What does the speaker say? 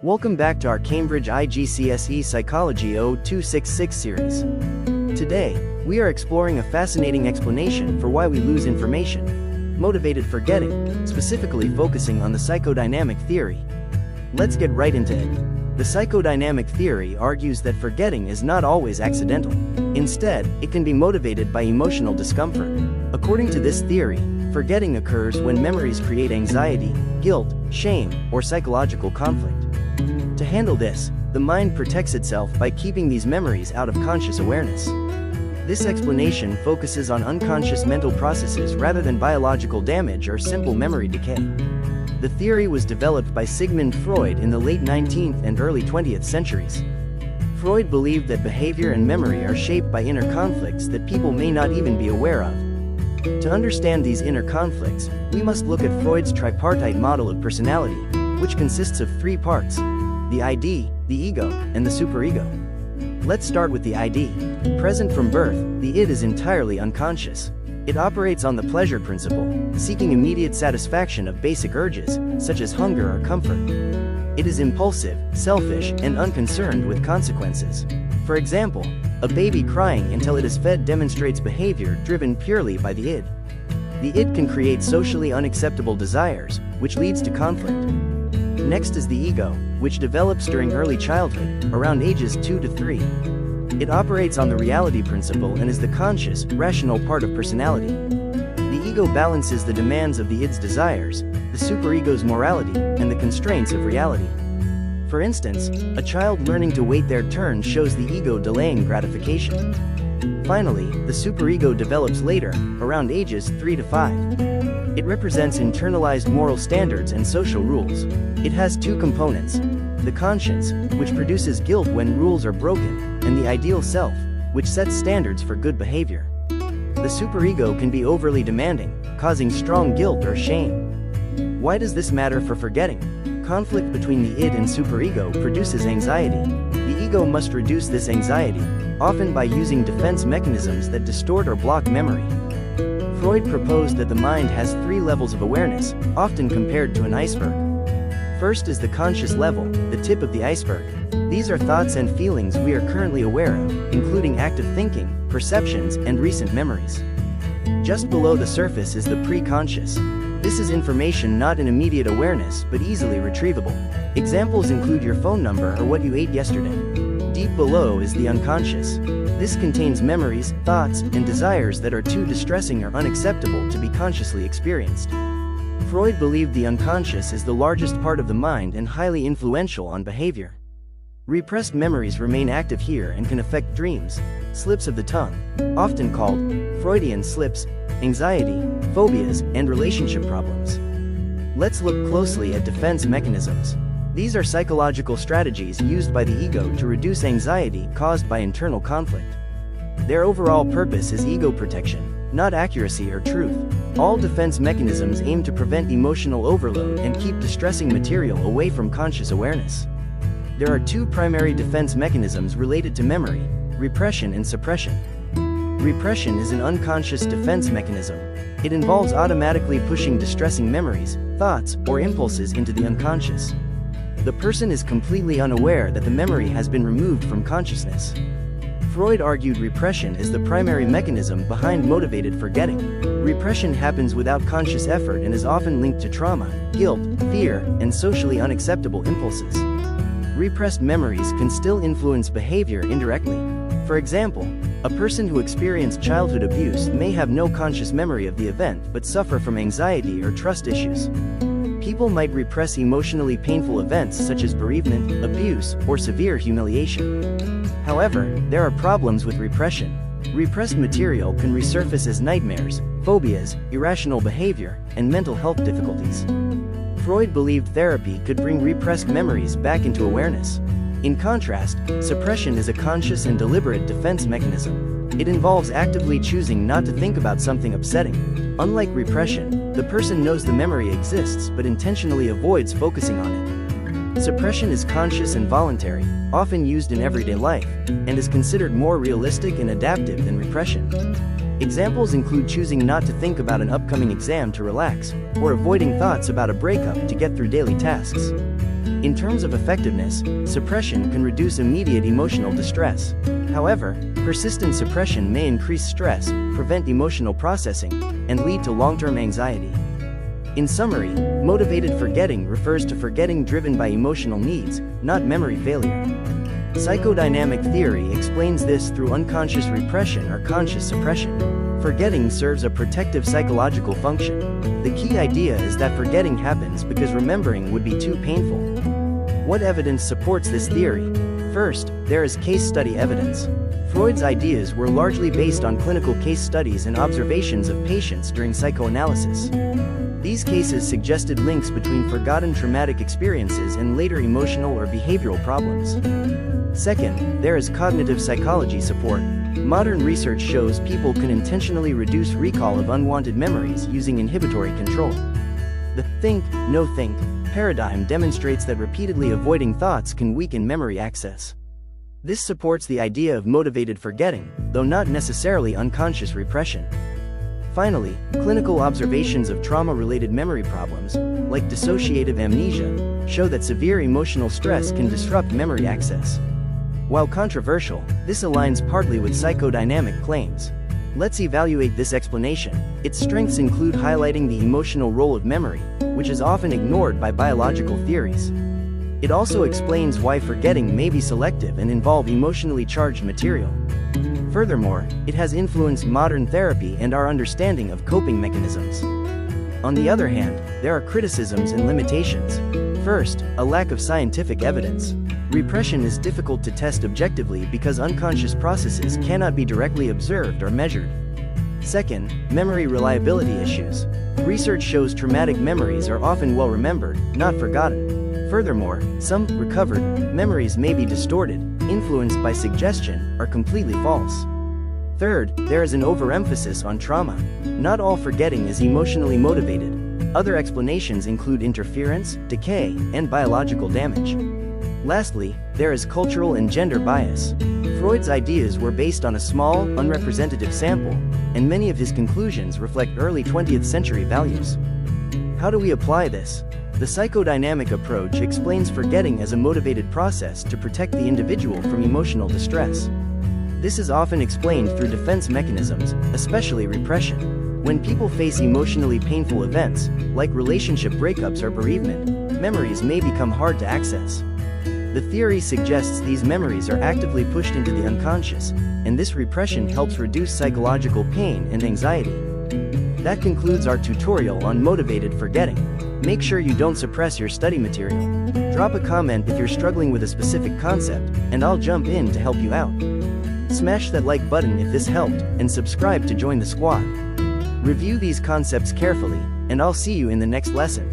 Welcome back to our Cambridge IGCSE Psychology 0266 series. Today, we are exploring a fascinating explanation for why we lose information, motivated forgetting, specifically focusing on the psychodynamic theory. Let's get right into it. The psychodynamic theory argues that forgetting is not always accidental. Instead, it can be motivated by emotional discomfort. According to this theory, forgetting occurs when memories create anxiety, guilt, shame, or psychological conflict. To handle this, the mind protects itself by keeping these memories out of conscious awareness. This explanation focuses on unconscious mental processes rather than biological damage or simple memory decay. The theory was developed by Sigmund Freud in the late 19th and early 20th centuries. Freud believed that behavior and memory are shaped by inner conflicts that people may not even be aware of. To understand these inner conflicts, we must look at Freud's tripartite model of personality, which consists of three parts: the ID, the ego, and the superego. Let's start with the ID. Present from birth, the id is entirely unconscious. It operates on the pleasure principle, seeking immediate satisfaction of basic urges, such as hunger or comfort. It is impulsive, selfish, and unconcerned with consequences. For example, a baby crying until it is fed demonstrates behavior driven purely by the id. The id can create socially unacceptable desires, which leads to conflict. Next is the ego, which develops during early childhood, around ages 2 to 3. It operates on the reality principle and is the conscious, rational part of personality. The ego balances the demands of the id's desires, the superego's morality, and the constraints of reality. For instance, a child learning to wait their turn shows the ego delaying gratification. Finally, the superego develops later, around ages 3 to 5. It represents internalized moral standards and social rules. It has two components: the conscience, which produces guilt when rules are broken, and the ideal self, which sets standards for good behavior. The superego can be overly demanding, causing strong guilt or shame. Why does this matter for forgetting? Conflict between the id and superego produces anxiety. The ego must reduce this anxiety, often by using defense mechanisms that distort or block memory. Freud proposed that the mind has three levels of awareness, often compared to an iceberg. First is the conscious level, the tip of the iceberg. These are thoughts and feelings we are currently aware of, including active thinking, perceptions, and recent memories. Just below the surface is the pre-conscious. This is information not in immediate awareness but easily retrievable. Examples include your phone number or what you ate yesterday. Deep below is the unconscious. This contains memories, thoughts, and desires that are too distressing or unacceptable to be consciously experienced. Freud believed the unconscious is the largest part of the mind and highly influential on behavior. Repressed memories remain active here and can affect dreams, slips of the tongue, often called Freudian slips, anxiety, phobias, and relationship problems. Let's look closely at defense mechanisms. These are psychological strategies used by the ego to reduce anxiety caused by internal conflict. Their overall purpose is ego protection, not accuracy or truth. All defense mechanisms aim to prevent emotional overload and keep distressing material away from conscious awareness. There are two primary defense mechanisms related to memory: repression and suppression. Repression is an unconscious defense mechanism. It involves automatically pushing distressing memories, thoughts, or impulses into the unconscious. The person is completely unaware that the memory has been removed from consciousness. Freud argued repression is the primary mechanism behind motivated forgetting. Repression happens without conscious effort and is often linked to trauma, guilt, fear, and socially unacceptable impulses. Repressed memories can still influence behavior indirectly. For example, a person who experienced childhood abuse may have no conscious memory of the event but suffer from anxiety or trust issues. People might repress emotionally painful events such as bereavement, abuse, or severe humiliation. However, there are problems with repression. Repressed material can resurface as nightmares, phobias, irrational behavior, and mental health difficulties. Freud believed therapy could bring repressed memories back into awareness. In contrast, suppression is a conscious and deliberate defense mechanism. It involves actively choosing not to think about something upsetting. Unlike repression, the person knows the memory exists but intentionally avoids focusing on it. Suppression is conscious and voluntary, often used in everyday life, and is considered more realistic and adaptive than repression. Examples include choosing not to think about an upcoming exam to relax, or avoiding thoughts about a breakup to get through daily tasks. In terms of effectiveness, suppression can reduce immediate emotional distress. However, persistent suppression may increase stress, prevent emotional processing, and lead to long-term anxiety. In summary, motivated forgetting refers to forgetting driven by emotional needs, not memory failure. Psychodynamic theory explains this through unconscious repression or conscious suppression. Forgetting serves a protective psychological function. The key idea is that forgetting happens because remembering would be too painful. What evidence supports this theory? First, there is case study evidence. Freud's ideas were largely based on clinical case studies and observations of patients during psychoanalysis. These cases suggested links between forgotten traumatic experiences and later emotional or behavioral problems. Second, there is cognitive psychology support. Modern research shows people can intentionally reduce recall of unwanted memories using inhibitory control. The think, no think paradigm demonstrates that repeatedly avoiding thoughts can weaken memory access. This supports the idea of motivated forgetting, though not necessarily unconscious repression. Finally, clinical observations of trauma-related memory problems, like dissociative amnesia, show that severe emotional stress can disrupt memory access. While controversial, this aligns partly with psychodynamic claims. Let's evaluate this explanation. Its strengths include highlighting the emotional role of memory, which is often ignored by biological theories. It also explains why forgetting may be selective and involve emotionally charged material. Furthermore, it has influenced modern therapy and our understanding of coping mechanisms. On the other hand, there are criticisms and limitations. First, a lack of scientific evidence. Repression is difficult to test objectively because unconscious processes cannot be directly observed or measured. Second, memory reliability issues. Research shows traumatic memories are often well remembered, not forgotten. Furthermore, some recovered memories may be distorted, influenced by suggestion, or completely false. Third, there is an overemphasis on trauma. Not all forgetting is emotionally motivated. Other explanations include interference, decay, and biological damage. Lastly, there is cultural and gender bias. Freud's ideas were based on a small, unrepresentative sample, and many of his conclusions reflect early 20th century values. How do we apply this? The psychodynamic approach explains forgetting as a motivated process to protect the individual from emotional distress. This is often explained through defense mechanisms, especially repression. When people face emotionally painful events, like relationship breakups or bereavement, memories may become hard to access. The theory suggests these memories are actively pushed into the unconscious, and this repression helps reduce psychological pain and anxiety. That concludes our tutorial on motivated forgetting. Make sure you don't suppress your study material. Drop a comment if you're struggling with a specific concept, and I'll jump in to help you out. Smash that like button if this helped, and subscribe to join the squad. Review these concepts carefully, and I'll see you in the next lesson.